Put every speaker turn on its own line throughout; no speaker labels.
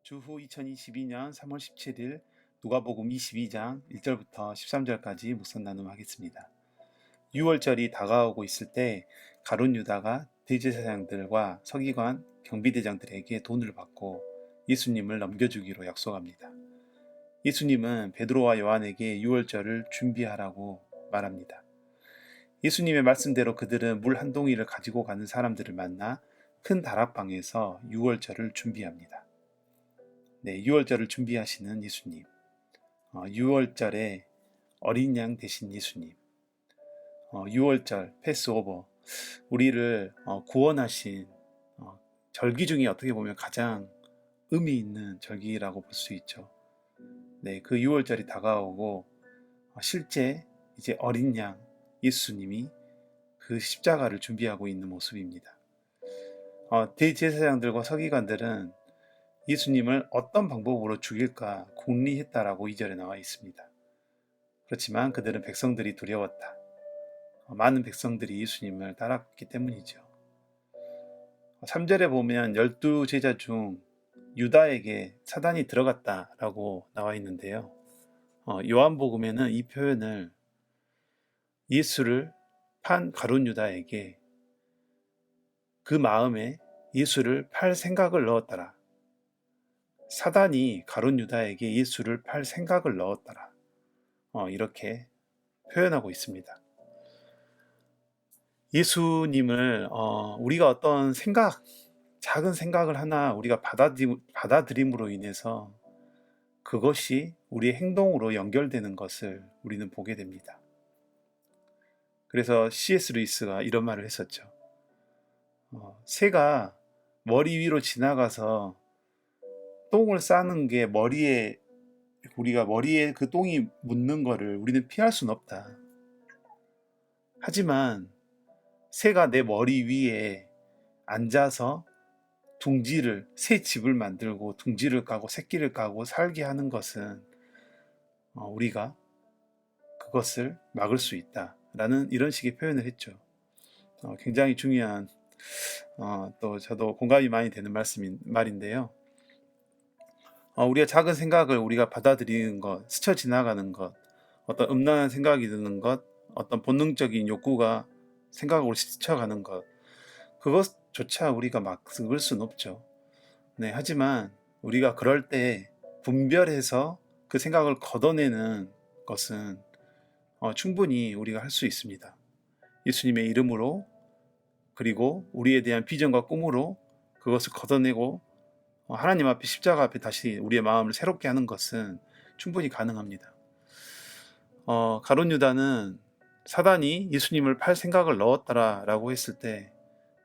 주후 2022년 3월 17일 누가복음 22장 1절부터 13절까지 묵상 나눔하겠습니다. 6월절이 다가오고 있을 때 가룟 유다가 대제사장들과 서기관, 경비대장들에게 돈을 받고 예수님을 넘겨주기로 약속합니다. 예수님은 베드로와 요한에게 6월절을 준비하라고 말합니다. 예수님의 말씀대로 그들은 물 한 동이를 가지고 가는 사람들을 만나 큰 다락방에서 6월절을 준비합니다. 네, 6월절을 준비하시는 예수님. 6월절에 어린 양 되신 예수님. 6월절 패스오버. 우리를 구원하신 절기 중에 어떻게 보면 가장 의미 있는 절기라고 볼 수 있죠. 네, 그 6월절이 다가오고 실제 이제 어린 양 예수님이 그 십자가를 준비하고 있는 모습입니다. 대제사장들과 서기관들은 예수님을 어떤 방법으로 죽일까 궁리했다라고 2절에 나와 있습니다. 그렇지만 그들은 백성들이 두려웠다. 많은 백성들이 예수님을 따랐기 때문이죠. 3절에 보면 12제자 중 유다에게 사단이 들어갔다라고 나와 있는데요. 요한복음에는 이 표현을 예수를 판 가룟 유다에게 그 마음에 예수를 팔 생각을 넣었더라. 사단이 가룟 유다에게 예수를 팔 생각을 넣었더라. 이렇게 표현하고 있습니다. 예수님을 우리가 어떤 생각, 작은 생각을 하나 우리가 받아들임으로 인해서 그것이 우리의 행동으로 연결되는 것을 우리는 보게 됩니다. 그래서 C.S. 루이스가 이런 말을 했었죠. 새가 머리 위로 지나가서 똥을 싸는 게 우리가 머리에 그 똥이 묻는 거를 우리는 피할 수는 없다. 하지만 새가 내 머리 위에 앉아서 새 집을 만들고 둥지를 까고 새끼를 까고 살게 하는 것은 우리가 그것을 막을 수 있다라는 이런 식의 표현을 했죠. 굉장히 중요한 또 저도 공감이 많이 되는 말인데요. 우리가 작은 생각을 우리가 받아들이는 것, 스쳐 지나가는 것, 어떤 음란한 생각이 드는 것, 어떤 본능적인 욕구가 생각으로 스쳐가는 것, 그것조차 우리가 막을 수는 없죠. 네, 하지만 우리가 그럴 때 분별해서 그 생각을 걷어내는 것은 충분히 우리가 할 수 있습니다. 예수님의 이름으로, 그리고 우리에 대한 비전과 꿈으로 그것을 걷어내고 하나님 앞에 십자가 앞에 다시 우리의 마음을 새롭게 하는 것은 충분히 가능합니다. 가룟 유다는 사단이 예수님을 팔 생각을 넣었다라고 했을 때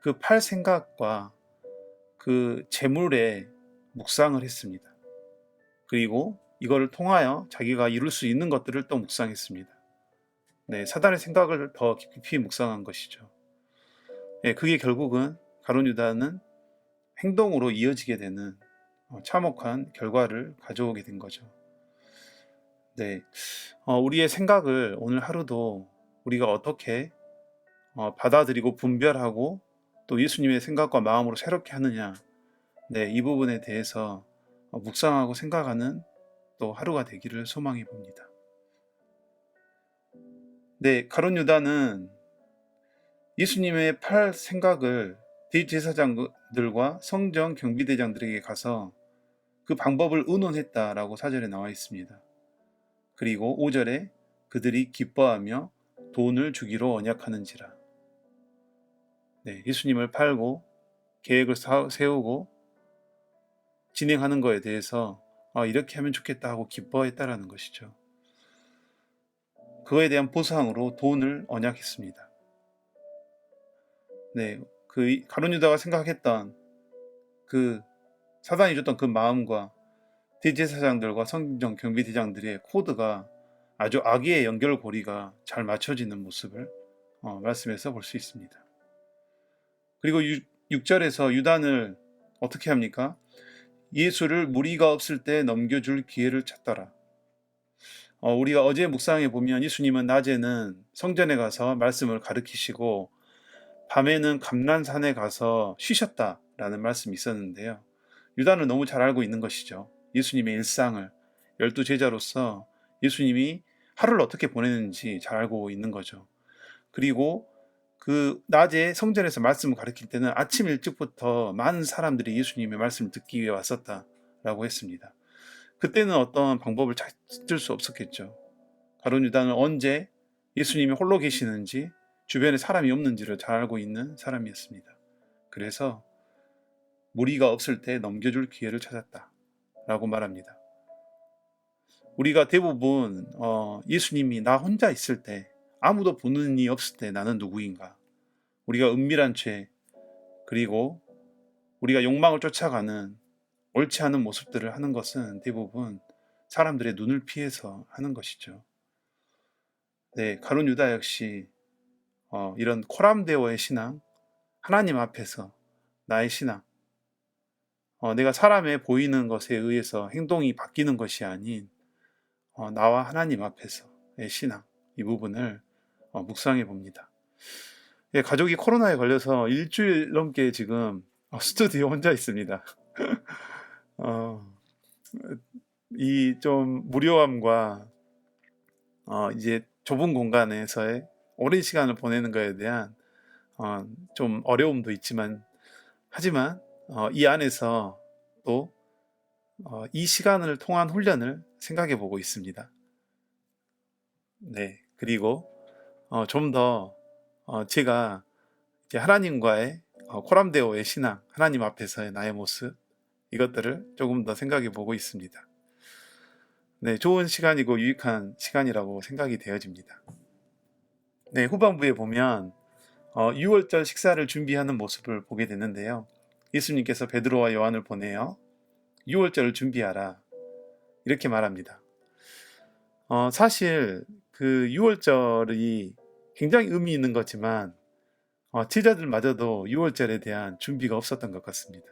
그 팔 생각과 그 재물에 묵상을 했습니다. 그리고 이거를 통하여 자기가 이룰 수 있는 것들을 또 묵상했습니다. 네, 사단의 생각을 더 깊이 묵상한 것이죠. 네, 그게 결국은 가룟 유다는 행동으로 이어지게 되는 참혹한 결과를 가져오게 된 거죠. 네, 우리의 생각을 오늘 하루도 우리가 어떻게 받아들이고 분별하고 또 예수님의 생각과 마음으로 새롭게 하느냐, 네, 이 부분에 대해서 묵상하고 생각하는 또 하루가 되기를 소망해 봅니다. 네, 가룟 유다는 예수님의 팔 생각을 대제사장들과 성전 경비대장들에게 가서 그 방법을 의논했다라고 4절에 나와 있습니다. 그리고 5절에 그들이 기뻐하며 돈을 주기로 언약하는지라. 네, 예수님을 팔고 계획을 세우고 진행하는 거에 대해서 이렇게 하면 좋겠다 하고 기뻐했다라는 것이죠. 그거에 대한 보상으로 돈을 언약했습니다. 네, 그 가룟 유다가 생각했던 그 사단이 줬던 그 마음과 대제사장들과 성전 경비대장들의 코드가 아주 악의 연결고리가 잘 맞춰지는 모습을 말씀에서 볼 수 있습니다. 그리고 6절에서 유단을 어떻게 합니까? 예수를 무리가 없을 때 넘겨줄 기회를 찾더라. 우리가 어제 묵상해 보면 예수님은 낮에는 성전에 가서 말씀을 가르치시고 밤에는 감난산에 가서 쉬셨다라는 말씀이 있었는데요. 유다는 너무 잘 알고 있는 것이죠. 예수님의 일상을, 12제자로서 예수님이 하루를 어떻게 보내는지 잘 알고 있는 거죠. 그리고 그 낮에 성전에서 말씀을 가르칠 때는 아침 일찍부터 많은 사람들이 예수님의 말씀을 듣기 위해 왔었다라고 했습니다. 그때는 어떤 방법을 찾을 수 없었겠죠. 가룟 유다는 언제 예수님이 홀로 계시는지, 주변에 사람이 없는지를 잘 알고 있는 사람이었습니다. 그래서 무리가 없을 때 넘겨줄 기회를 찾았다라고 말합니다. 우리가 대부분 예수님이 나 혼자 있을 때, 아무도 보는 이 없을 때 나는 누구인가, 우리가 은밀한 죄, 그리고 우리가 욕망을 쫓아가는 옳지 않은 모습들을 하는 것은 대부분 사람들의 눈을 피해서 하는 것이죠. 네, 가룟 유다 역시 이런 코람데오의 신앙, 하나님 앞에서 나의 신앙, 내가 사람에 보이는 것에 의해서 행동이 바뀌는 것이 아닌 나와 하나님 앞에서의 신앙, 이 부분을 묵상해 봅니다. 예, 가족이 코로나에 걸려서 일주일 넘게 지금 스튜디오 혼자 있습니다. 이 좀 무료함과 이제 좁은 공간에서의 오랜 시간을 보내는 것에 대한 좀 어려움도 있지만, 하지만 이 안에서 또 이 시간을 통한 훈련을 생각해 보고 있습니다. 네, 그리고 좀 더 제가 이제 하나님과의 코람데오의 신앙, 하나님 앞에서의 나의 모습, 이것들을 조금 더 생각해 보고 있습니다. 네, 좋은 시간이고 유익한 시간이라고 생각이 되어집니다. 네, 후반부에 보면 6월절 식사를 준비하는 모습을 보게 되는데요. 예수님께서 베드로와 요한을 보내어 6월절을 준비하라, 이렇게 말합니다. 사실 그 6월절이 굉장히 의미 있는 거지만 제자들마저도 6월절에 대한 준비가 없었던 것 같습니다.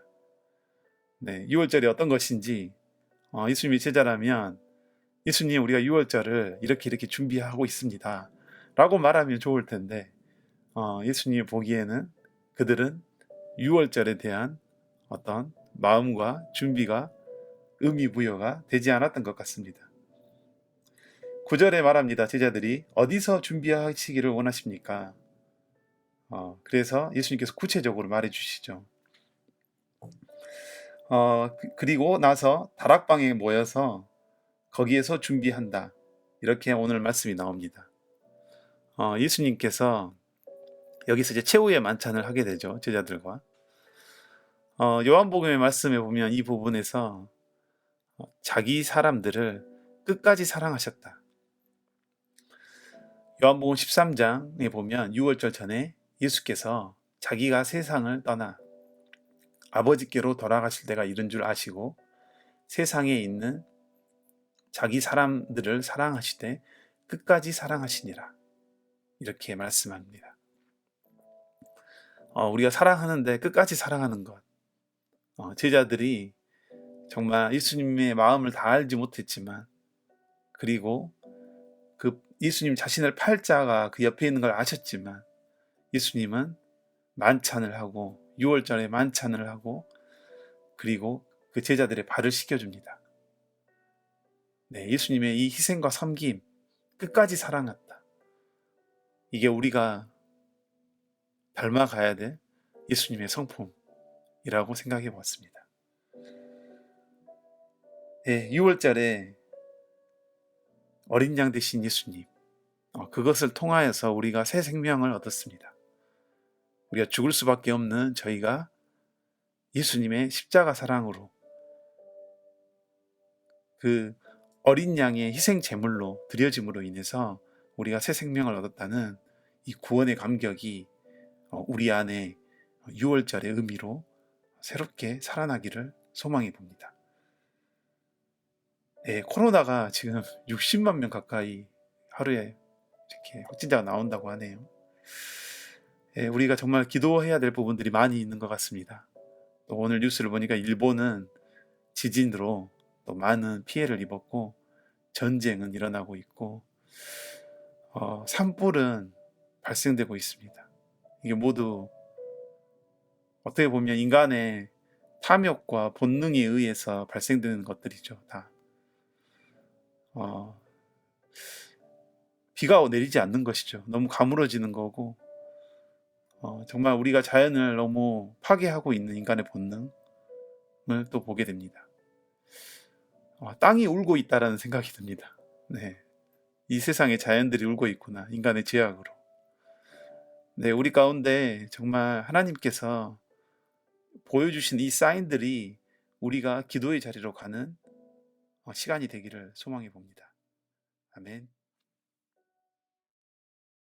네, 6월절이 어떤 것인지 예수님이 제자라면 예수님, 우리가 6월절을 이렇게 준비하고 있습니다 라고 말하면 좋을 텐데 예수님이 보기에는 그들은 6월절에 대한 어떤 마음과 준비가, 의미 부여가 되지 않았던 것 같습니다. 9절에 말합니다. 제자들이 어디서 준비하시기를 원하십니까? 그래서 예수님께서 구체적으로 말해 주시죠. 그리고 나서 다락방에 모여서 거기에서 준비한다, 이렇게 오늘 말씀이 나옵니다. 예수님께서 여기서 이제 최후의 만찬을 하게 되죠, 제자들과. 요한복음의 말씀에 보면 이 부분에서 자기 사람들을 끝까지 사랑하셨다. 요한복음 13장에 보면 6월절 전에 예수께서 자기가 세상을 떠나 아버지께로 돌아가실 때가 이른 줄 아시고 세상에 있는 자기 사람들을 사랑하시되 끝까지 사랑하시니라, 이렇게 말씀합니다. 우리가 사랑하는데 끝까지 사랑하는 것, 제자들이 정말 예수님의 마음을 다 알지 못했지만, 그리고 그 예수님 자신을 팔 자가 그 옆에 있는 걸 아셨지만 예수님은 만찬을 하고 6월절에 만찬을 하고 그리고 그 제자들의 발을 씻겨줍니다. 네, 예수님의 이 희생과 섬김, 끝까지 사랑했다. 이게 우리가 닮아가야 될 예수님의 성품이라고 생각해 보았습니다. 네, 6월절에 어린 양 되신 예수님, 그것을 통하여서 우리가 새 생명을 얻었습니다. 우리가 죽을 수밖에 없는 저희가 예수님의 십자가 사랑으로, 그 어린 양의 희생 제물로 드려짐으로 인해서 우리가 새 생명을 얻었다는 이 구원의 감격이 우리 안에 6월절의 의미로 새롭게 살아나기를 소망해 봅니다. 네, 코로나가 지금 60만 명 가까이 하루에 이렇게 확진자가 나온다고 하네요. 네, 우리가 정말 기도해야 될 부분들이 많이 있는 것 같습니다. 또 오늘 뉴스를 보니까 일본은 지진으로 또 많은 피해를 입었고 전쟁은 일어나고 있고 산불은 발생되고 있습니다. 이게 모두 어떻게 보면 인간의 탐욕과 본능에 의해서 발생되는 것들이죠, 다. 어, 비가 내리지 않는 것이죠. 너무 가물어지는 거고, 정말 우리가 자연을 너무 파괴하고 있는 인간의 본능을 또 보게 됩니다. 땅이 울고 있다라는 생각이 듭니다. 네, 이 세상에 자연들이 울고 있구나, 인간의 죄악으로. 네, 우리 가운데 정말 하나님께서 보여주신 이 사인들이 우리가 기도의 자리로 가는 시간이 되기를 소망해 봅니다. 아멘.